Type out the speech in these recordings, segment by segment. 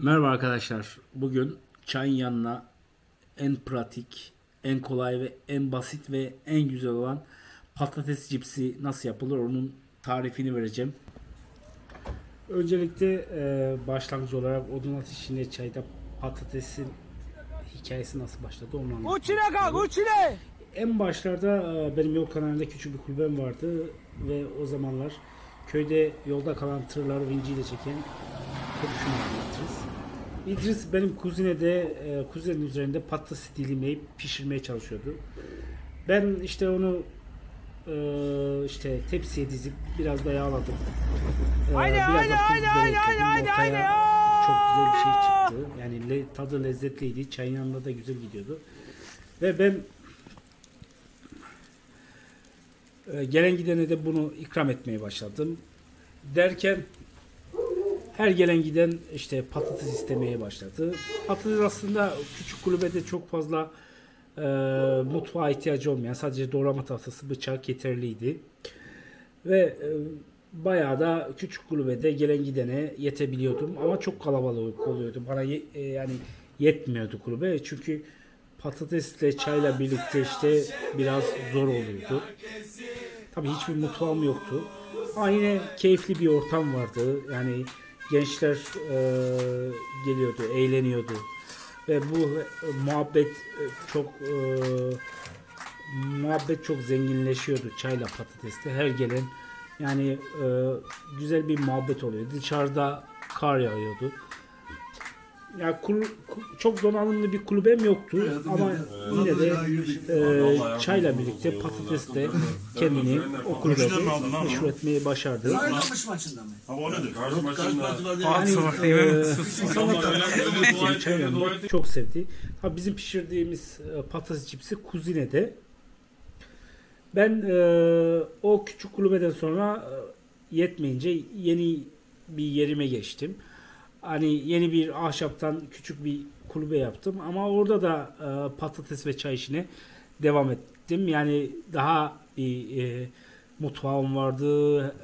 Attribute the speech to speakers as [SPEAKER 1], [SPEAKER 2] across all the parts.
[SPEAKER 1] Merhaba arkadaşlar. Bugün çayın yanına en pratik, en kolay ve en basit ve en güzel olan patates cipsi nasıl yapılır onun tarifini vereceğim. Öncelikle başlangıç olarak odun ateşinde çayda patatesin hikayesi nasıl başladı onu anlatayım. En başlarda benim yol kenarında küçük bir kulübem vardı ve o zamanlar köyde yolda kalan tırları vinciyle çeken komşum İdris. İdris benim kuzenin üzerinde patates dilimleyip pişirmeye çalışıyordu. Ben işte onu tepsiye dizip biraz da yağladım. Biraz da pul biber ekledim. Ortaya çok güzel bir şey çıktı. Yani tadı lezzetliydi. Çayın yanında da güzel gidiyordu. Ve ben gelen gidene de bunu ikram etmeye başladım. Derken her gelen giden işte patates istemeye başladı. Patates aslında küçük kulübede çok fazla mutfağa ihtiyacı olmayan, sadece doğrama tahtası, bıçak yeterliydi. Ve bayağı da küçük kulübede gelen gidene yetebiliyordum. Ama çok kalabalık oluyordu. Bana yani yetmiyordu kulübe. Çünkü patatesle çayla birlikte işte biraz zor oluyordu. Tabii hiçbir mutfağım yoktu. Ama yine keyifli bir ortam vardı. Yani gençler geliyordu, eğleniyordu ve bu muhabbet çok zenginleşiyordu çayla patateste. Her gelen yani güzel bir muhabbet oluyordu. Dışarıda kar yağıyordu. Yani çok donanımlı bir kulübem yoktu ama yine de çayla birlikte patates de kendini o kulübede meşhur etmeyi başardı. İnsanlar çok sevdi. Ha, bizim pişirdiğimiz patates cipsi kuzinede. Ben o küçük kulübeden sonra yetmeyince yeni bir yerime geçtim. Hani yeni bir ahşaptan küçük bir kulübe yaptım ama orada da patates ve çay işine devam ettim. Yani daha bir mutfağım vardı,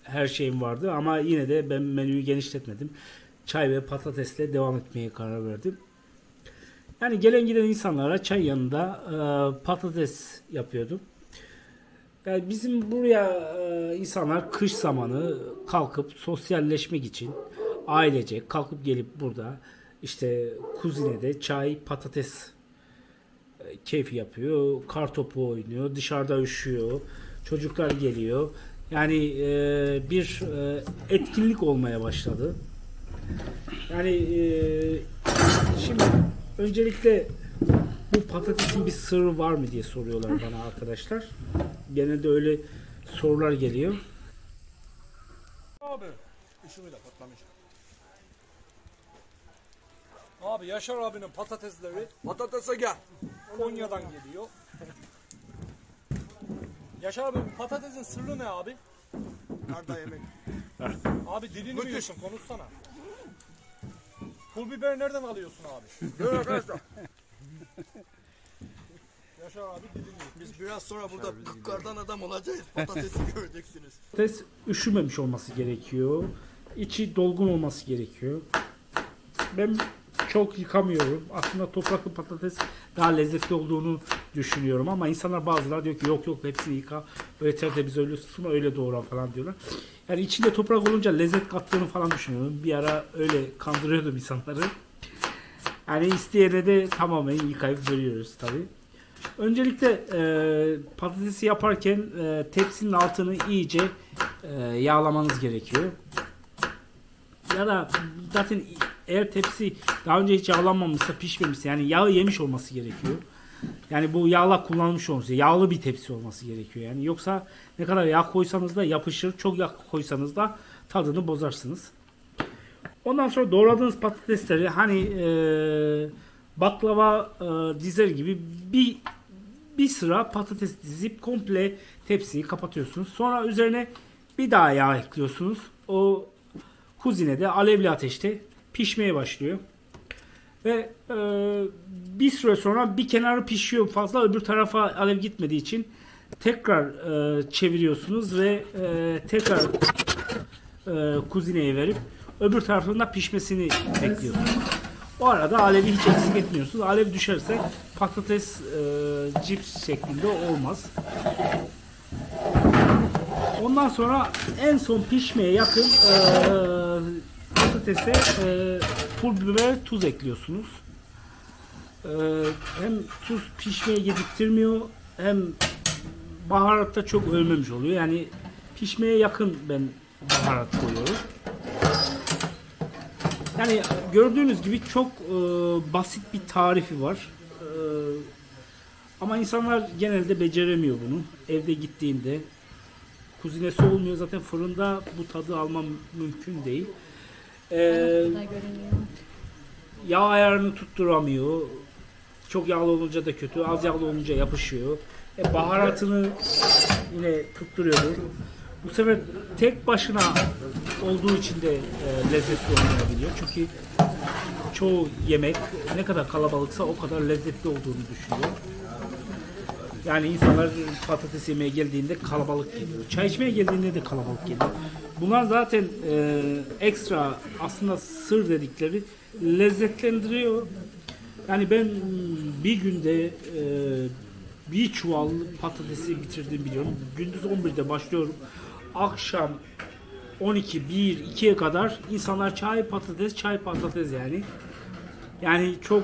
[SPEAKER 1] her şeyim vardı ama yine de ben menüyü genişletmedim. Çay ve patatesle devam etmeye karar verdim. Yani gelen giden insanlara çay yanında patates yapıyordum. Yani bizim buraya insanlar kış zamanı kalkıp sosyalleşmek için ailecek kalkıp gelip burada işte kuzinede çay, patates keyfi yapıyor. Kartopu oynuyor. Dışarıda üşüyor. Çocuklar geliyor. Yani bir etkinlik olmaya başladı. Yani şimdi öncelikle bu patatesin bir sırrı var mı diye soruyorlar bana arkadaşlar. Genelde öyle sorular geliyor.
[SPEAKER 2] Abi ışığıyla patlamış. Abi Yaşar abinin patatesleri
[SPEAKER 3] Patatese gel.
[SPEAKER 2] Konya'dan geliyor. Yaşar abinin patatesin sırrı ne abi?
[SPEAKER 3] Karda yemek.
[SPEAKER 2] Abi dilini mi yiyorsun? Konuşsana. Pul biber nereden alıyorsun abi?
[SPEAKER 3] Dur arkadaşlar.
[SPEAKER 2] Yaşar abi dilini yiyor.
[SPEAKER 3] Biz biraz sonra burada yukarıdan adam olacağız. Patatesi göreceksiniz.
[SPEAKER 1] Patates üşümemiş olması gerekiyor. İçi dolgun olması gerekiyor. Ben çok yıkamıyorum. Aslında topraklı patates daha lezzetli olduğunu düşünüyorum ama insanlar bazıları diyor ki yok hepsini yıka. Öyle tertemiz öyle tutma öyle doğra falan diyorlar. Yani içinde toprak olunca lezzet kattığını falan düşünüyorum. Bir ara öyle kandırıyordum insanları. Yani isteyene de tamamen yıkayıp veriyoruz tabii. Öncelikle patatesi yaparken tepsinin altını iyice yağlamanız gerekiyor. Ya da zaten eğer tepsi daha önce hiç yağlanmamışsa, pişmemişse, yani yağı yemiş olması gerekiyor. Yani bu yağla kullanılmış olması, yağlı bir tepsi olması gerekiyor. Yani yoksa ne kadar yağ koysanız da yapışır, çok yağ koysanız da tadını bozarsınız. Ondan sonra doğradığınız patatesleri hani baklava dizer gibi bir sıra patates dizip komple tepsiyi kapatıyorsunuz. Sonra üzerine bir daha yağ ekliyorsunuz. O kuzinede alevli ateşte pişmeye başlıyor. Ve bir süre sonra bir kenarı pişiyor fazla, öbür tarafa alev gitmediği için tekrar çeviriyorsunuz ve tekrar kuzineye verip Öbür tarafında pişmesini bekliyorsunuz. O arada alevi hiç eksik etmiyorsunuz. Alev düşerse patates cips şeklinde olmaz. Ondan sonra en son pişmeye yakın patatese pul biber, tuz ekliyorsunuz. Hem tuz pişmeye geciktirmiyor, hem baharatta çok ölmemiş oluyor. Yani pişmeye yakın ben baharat koyuyorum. Yani gördüğünüz gibi çok basit bir tarifi var. Ama insanlar genelde beceremiyor bunu. Evde gittiğinde kuzinesi olmuyor, zaten fırında bu tadı almam mümkün değil. Yağ ayarını tutturamıyor. Çok yağlı olunca da kötü, az yağlı olunca yapışıyor. Baharatını yine tutturuyordu. Bu sefer tek başına olduğu için de lezzetli olmayabiliyor. Çünkü çoğu yemek ne kadar kalabalıksa o kadar lezzetli olduğunu düşünüyor. Yani insanlar patates yemeye geldiğinde kalabalık geliyor. Çay içmeye geldiğinde de kalabalık geliyor. Bunlar zaten ekstra, aslında sır dedikleri, lezzetlendiriyor. Yani ben bir günde bir çuval patatesi bitirdim biliyorum. Gündüz 11'de başlıyorum. Akşam 12, 1, 2'ye kadar insanlar çay patates yani. Yani çok,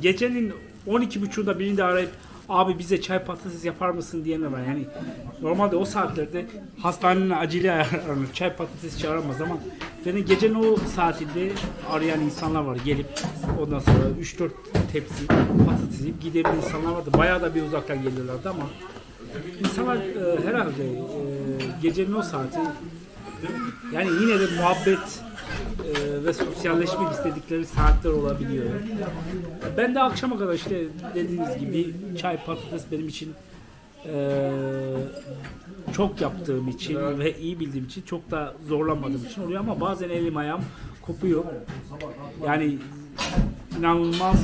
[SPEAKER 1] gecenin 12.30'da birinde arayıp abi bize çay patates yapar mısın diyenler var. Yani normalde o saatlerde hastanenin acili aranır, çay patates çağıramaz ama yani gecenin o saatinde arayan insanlar var, gelip ondan sonra 3-4 tepsi patates yiyip gidebilen insanlar vardı. Bayağı da bir uzaktan geliyorlardı ama insanlar herhalde gecenin o saati, yani yine de muhabbet ve sosyalleşmek istedikleri saatler olabiliyor. Ben de akşama kadar işte dediğiniz gibi çay patates benim için çok yaptığım için ve iyi bildiğim için, çok da zorlanmadığım için oluyor ama bazen elim ayağım kopuyor. Yani inanılmaz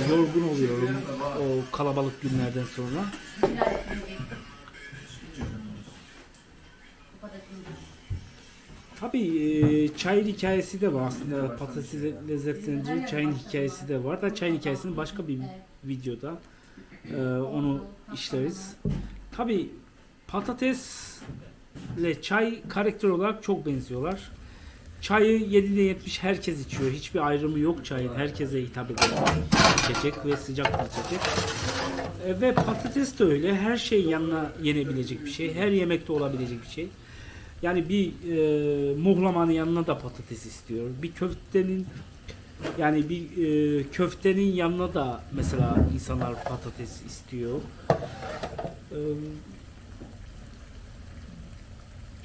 [SPEAKER 1] yorgun oluyorum o kalabalık günlerden sonra. Tabii çayın hikayesi de var aslında, patatesi lezzetlendirici çayın hikayesi de var da çayın hikayesini başka bir videoda onu işleriz. Tabii patatesle çay karakter olarak çok benziyorlar. Çayı 7'de 70 herkes içiyor. Hiçbir ayrımı yok çayın. Herkese hitap eden içecek ve sıcak bir içecek. Ve patates de öyle. Her şey yanına yenebilecek bir şey. Her yemekte olabilecek bir şey. Yani bir muhlamanın yanına da patates istiyor. Bir köftenin, yani bir köftenin yanına da mesela insanlar patates istiyor.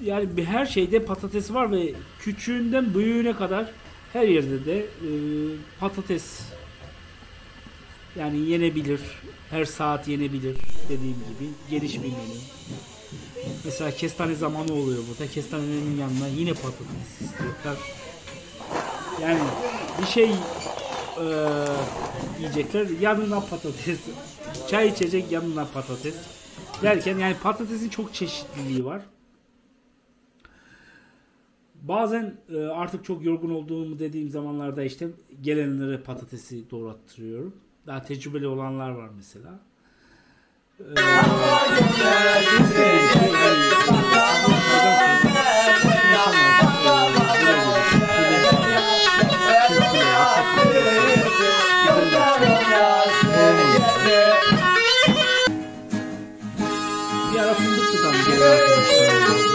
[SPEAKER 1] Yani her şeyde patates var ve küçüğünden büyüğüne kadar her yerde de patates yani yenebilir. Her saat yenebilir, dediğim gibi geniş bir menü. Mesela kestane zamanı oluyor burada. Kestanenin yanına yine patates istiyorlar. Yani bir şey yiyecekler, yanına patates. Çay içecek, yanına patates. Derken yani patatesin çok çeşitliliği var. Bazen artık çok yorgun olduğumu dediğim zamanlarda işte gelenlere patatesi doğrattırıyorum. Daha tecrübeli olanlar var mesela. Bir ara Fındıklı'dan gelen arkadaşlar oldu.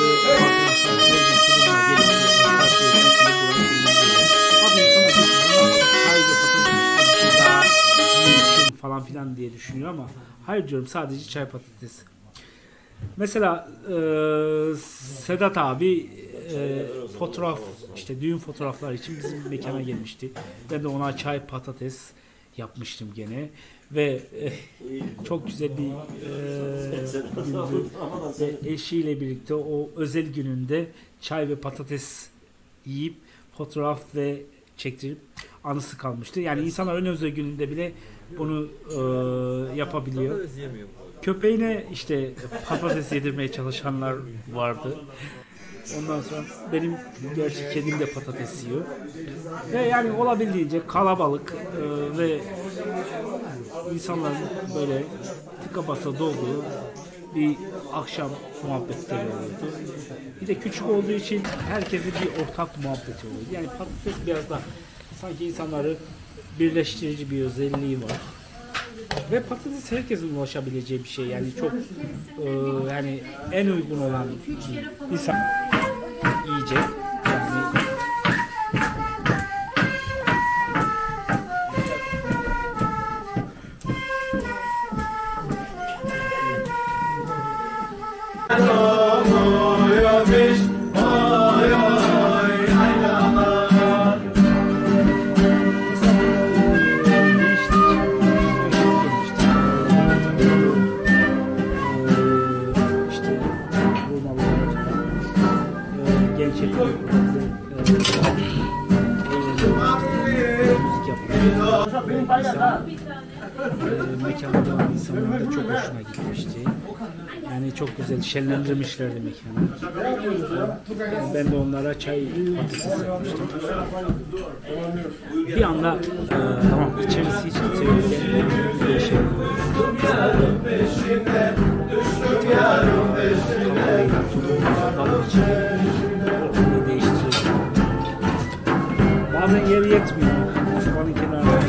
[SPEAKER 1] Falan filan diye düşünüyor ama hayır diyorum, sadece çay patates. Mesela Sedat abi fotoğraf, işte düğün fotoğrafları için bizim mekana gelmişti. Ben de ona çay patates yapmıştım gene ve çok güzel bir gündü. Eşiyle birlikte o özel gününde çay ve patates yiyip fotoğraf ve çektirip anısı kalmıştı. Yani insanlar ön özel gününde bile bunu yapabiliyor. Köpeğine işte patates yedirmeye çalışanlar vardı. Ondan sonra benim gerçi kedim de patates yiyor. Ve yani olabildiğince kalabalık ve insanların böyle tıka basa dolduğu bir akşam muhabbetleri oluyordu. Bir de küçük olduğu için herkesin bir ortak muhabbeti oluyordu. Yani patates biraz da sanki insanları birleştirici bir özelliği var. Ve patates herkesin ulaşabileceği bir şey. Yani çok yani en uygun olan bir insan yiyecek. Yani mekanda olan insanlar da çok hoşuna gitmişti. Yani çok güzel şenlendirmişlerdi mekanı. Ben de onlara çay patates yapmıştım. Bir anda içerisi hiç sevdiğim bir şey. Bazen yer yetmiyor. Osman'ın kenarında